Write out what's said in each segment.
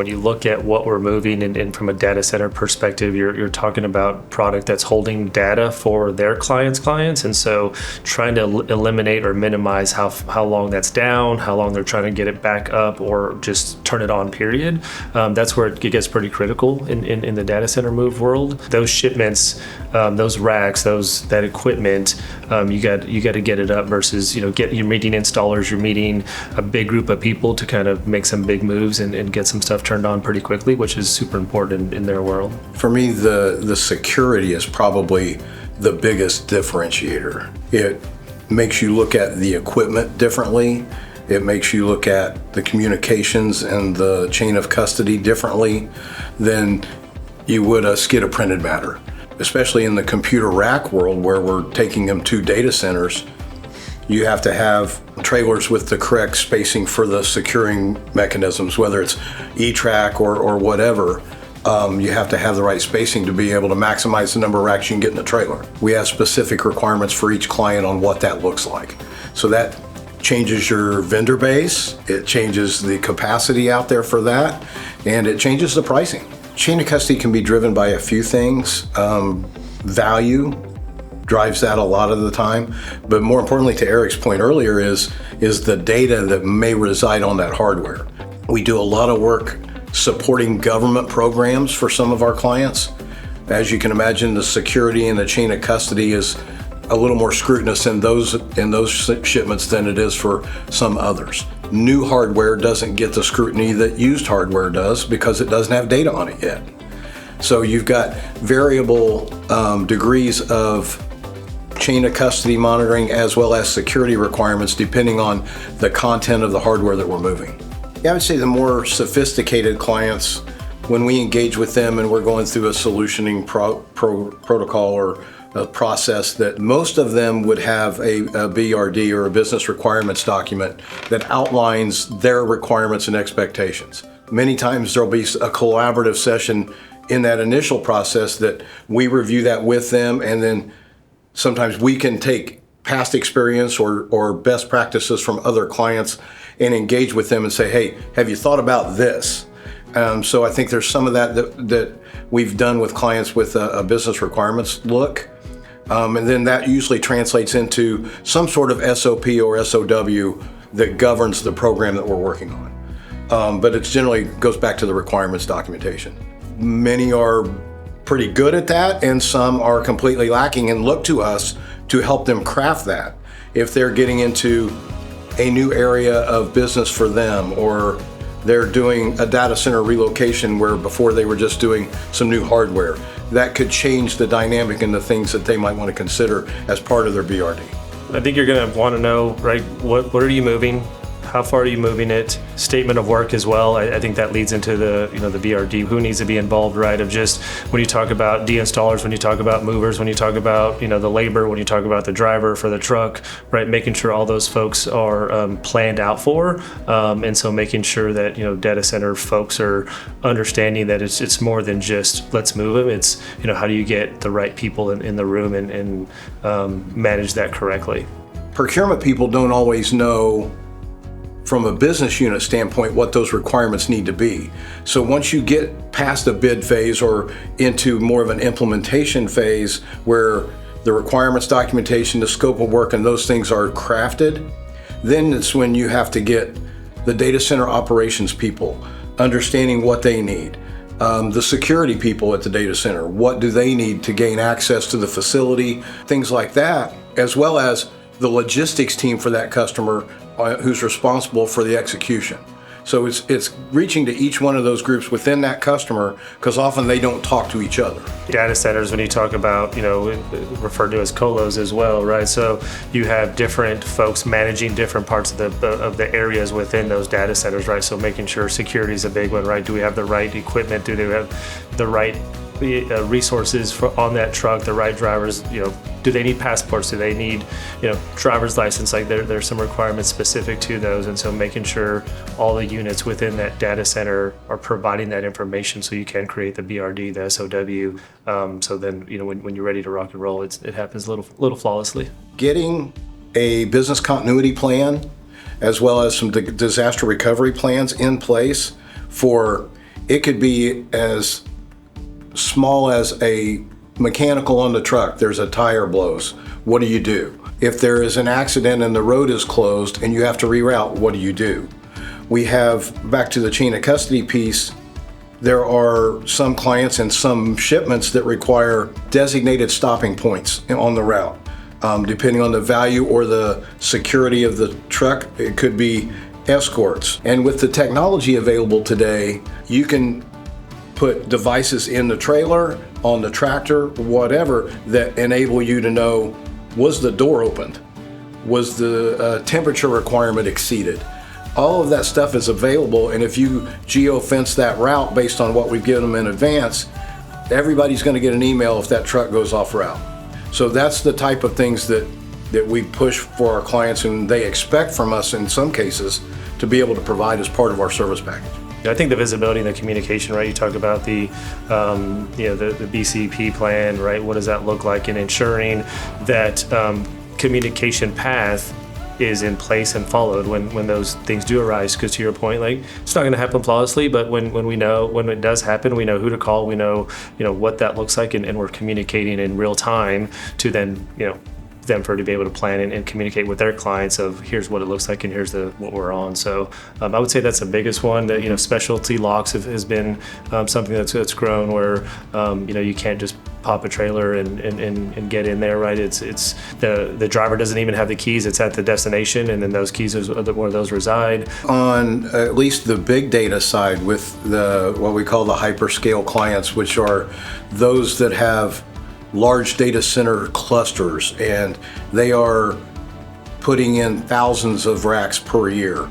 When you look at what we're moving and from a data center perspective, you're talking about product that's holding data for their clients. And so trying to eliminate or minimize how long that's down, how long they're trying to get it back up or just turn it on, period. That's where it gets pretty critical in the data center move world. Those shipments, those racks, that equipment, you got to get it up versus, you're meeting installers, you're meeting a big group of people to kind of make some big moves and get some stuff turned on pretty quickly, which is super important in their world. For me, the security is probably the biggest differentiator. It makes you look at the equipment differently. It makes you look at the communications and the chain of custody differently than you would a skid of printed matter. Especially in the computer rack world where we're taking them to data centers, you have to have trailers with the correct spacing for the securing mechanisms, whether it's E-track or whatever. You have to have the right spacing to be able to maximize the number of racks you can get in the trailer. We have specific requirements for each client on what that looks like. So that changes your vendor base, it changes the capacity out there for that, and it changes the pricing. Chain of custody can be driven by a few things. Value drives that a lot of the time, but more importantly, to Eric's point earlier, is the data that may reside on that hardware. We do a lot of work supporting government programs for some of our clients. As you can imagine, the security and the chain of custody is a little more scrutinous in those shipments than it is for some others. New hardware doesn't get the scrutiny that used hardware does because it doesn't have data on it yet. So you've got variable degrees of chain of custody monitoring as well as security requirements depending on the content of the hardware that we're moving. Yeah, I would say the more sophisticated clients, when we engage with them and we're going through a solutioning protocol or a process, that most of them would have a BRD or a business requirements document that outlines their requirements and expectations. Many times there'll be a collaborative session in that initial process that we review that with them, and then sometimes we can take past experience or best practices from other clients and engage with them and say, hey, have you thought about this? So I think there's some of that we've done with clients with a business requirements look. And then that usually translates into some sort of SOP or SOW that governs the program that we're working on. But it generally goes back to the requirements documentation. Many are pretty good at that, and some are completely lacking and look to us to help them craft that. If they're getting into a new area of business for them, or they're doing a data center relocation where before they were just doing some new hardware, that could change the dynamic and the things that they might want to consider as part of their BRD. I think you're going to want to know, right, what are you moving? How far are you moving it? Statement of work as well. I think that leads into the BRD. Who needs to be involved, right? Of just when you talk about de-installers, when you talk about movers, when you talk about the labor, when you talk about the driver for the truck, right? Making sure all those folks are planned out for, and so making sure that data center folks are understanding that it's more than just let's move them. It's how do you get the right people in the room and manage that correctly. Procurement people don't always know from a business unit standpoint what those requirements need to be. So once you get past the bid phase or into more of an implementation phase where the requirements documentation, the scope of work, and those things are crafted, then it's when you have to get the data center operations people understanding what they need. The security people at the data center, what do they need to gain access to the facility, things like that, as well as the logistics team for that customer who's responsible for the execution. So it's reaching to each one of those groups within that customer, because often they don't talk to each other. Data centers, when you talk about, referred to as colos as well, right? So you have different folks managing different parts of the areas within those data centers, right? So making sure security is a big one, right? Do we have the right equipment? Do they have the right resources on that truck, the right drivers? Do they need passports? Do they need driver's license? Like there's some requirements specific to those, and so making sure all the units within that data center are providing that information so you can create the BRD, the SOW. So then when you're ready to rock and roll, it happens a little flawlessly. Getting a business continuity plan as well as some disaster recovery plans in place for It could be as small as a mechanical on the truck. There's a tire blows. What do you do? If there is an accident and the road is closed and you have to reroute, what do you do? We have, back to the chain of custody piece, there are some clients and some shipments that require designated stopping points on the route. Depending on the value or the security of the truck, it could be escorts. And with the technology available today, you can put devices in the trailer, on the tractor, whatever, that enable you to know, was the door opened? Was the temperature requirement exceeded? All of that stuff is available, and if you geo-fence that route based on what we've given them in advance, everybody's going to get an email if that truck goes off route. So that's the type of things that we push for our clients, and they expect from us in some cases to be able to provide as part of our service package. I think the visibility and the communication, right? You talk about the BCP plan, right? What does that look like, in ensuring that communication path is in place and followed when those things do arise. Because to your point, like, it's not going to happen flawlessly, but when it does happen, we know who to call, we know what that looks like, and we're communicating in real time to then them to be able to plan and communicate with their clients of, here's what it looks like and here's what we're on. So I would say that's the biggest one. That specialty locks has been something that's grown, where you can't just pop a trailer and get in there, right? It's the driver doesn't even have the keys. It's at the destination, and then those keys are where those reside. On at least the big data side, with what we call the hyperscale clients, which are those that have large data center clusters, and they are putting in thousands of racks per year.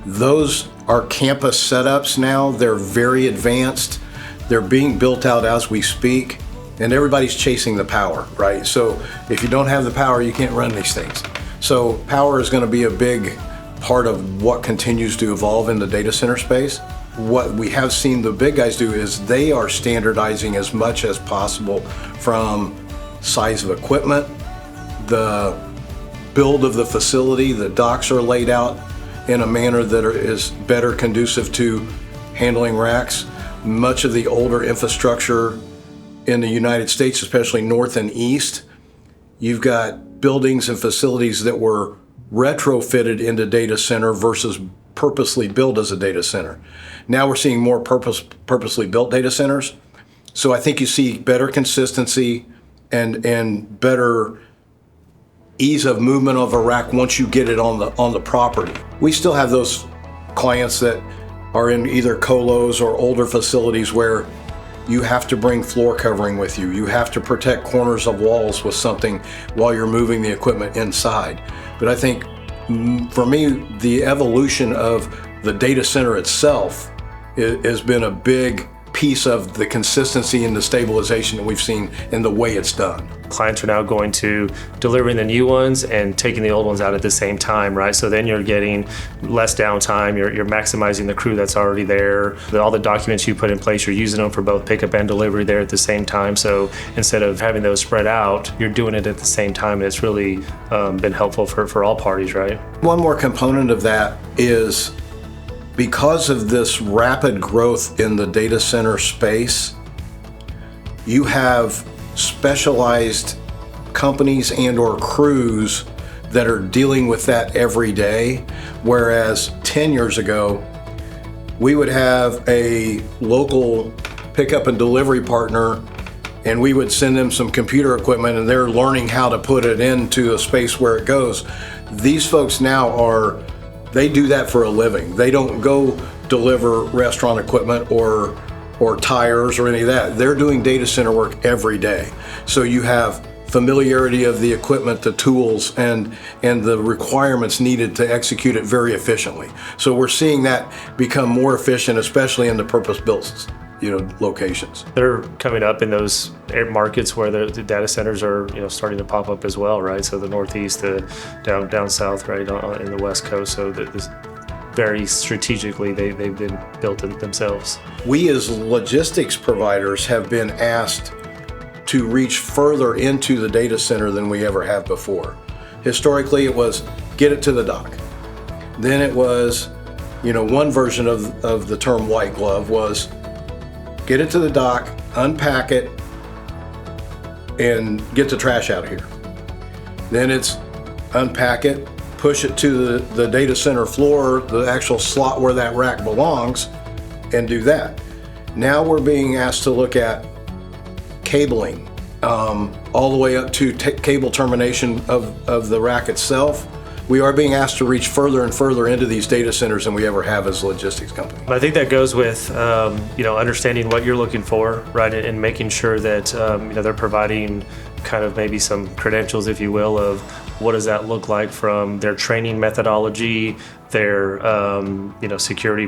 Those are campus setups now. They're very advanced. They're being built out as we speak, and everybody's chasing the power, right? So if you don't have the power, you can't run these things. So power is going to be a big part of what continues to evolve in the data center space. What we have seen the big guys do is they are standardizing as much as possible, from size of equipment, the build of the facility. The docks are laid out in a manner that is better conducive to handling racks. Much of the older infrastructure in the United States, especially north and east, you've got buildings and facilities that were retrofitted into data center versus purposely built as a data center. Now we're seeing more purposely built data centers. So I think you see better consistency and better ease of movement of a rack once you get it on the property. We still have those clients that are in either colos or older facilities where you have to bring floor covering with you. You have to protect corners of walls with something while you're moving the equipment inside. But I think, for me, the evolution of the data center itself has been a big piece of the consistency and the stabilization that we've seen in the way it's done. Clients are now going to delivering the new ones and taking the old ones out at the same time, right? So then you're getting less downtime, you're maximizing the crew that's already there. All the documents you put in place, you're using them for both pickup and delivery there at the same time. So instead of having those spread out, you're doing it at the same time, and it's really been helpful for all parties, right? One more component of that is, because of this rapid growth in the data center space, you have specialized companies and or crews that are dealing with that every day. Whereas 10 years ago, we would have a local pickup and delivery partner, and we would send them some computer equipment, and they're learning how to put it into a space where it goes. These folks now they do that for a living. They don't go deliver restaurant equipment or tires or any of that. They're doing data center work every day. So you have familiarity of the equipment, the tools, and the requirements needed to execute it very efficiently. So we're seeing that become more efficient, especially in the purpose-built locations. They're coming up in those markets where the data centers are starting to pop up as well, right? So the Northeast, down south, right, in the West Coast. So this very strategically they've been built themselves. We as logistics providers have been asked to reach further into the data center than we ever have before. Historically, it was get it to the dock. Then it was, one version of the term white glove was get it to the dock, unpack it, and get the trash out of here. Then it's unpack it, push it to the data center floor, the actual slot where that rack belongs, and do that. Now we're being asked to look at cabling, all the way up to cable termination of the rack itself. We are being asked to reach further and further into these data centers than we ever have as a logistics company. I think that goes with understanding what you're looking for, right, and making sure that they're providing kind of maybe some credentials, if you will, of what does that look like from their training methodology, their security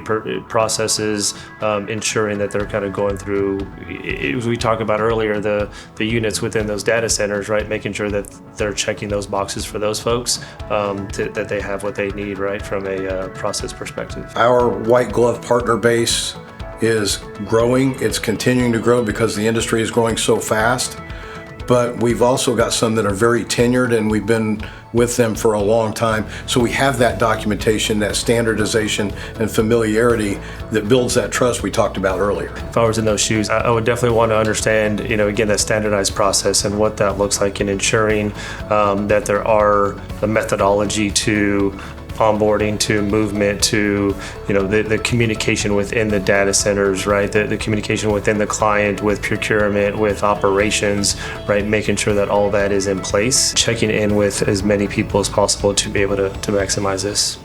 processes, ensuring that they're kind of going through, as we talked about earlier, the units within those data centers, right, making sure that they're checking those boxes for those folks, that they have what they need, right, from a process perspective. Our white glove partner base is growing. It's continuing to grow because the industry is growing so fast. But we've also got some that are very tenured, and we've been with them for a long time. So we have that documentation, that standardization and familiarity that builds that trust we talked about earlier. If I was in those shoes, I would definitely want to understand, again, that standardized process and what that looks like in ensuring that there are the methodology to onboarding, to movement, to the communication within the data centers, right? The communication within the client, with procurement, with operations, right? Making sure that all that is in place. Checking in with as many people as possible to be able to maximize this.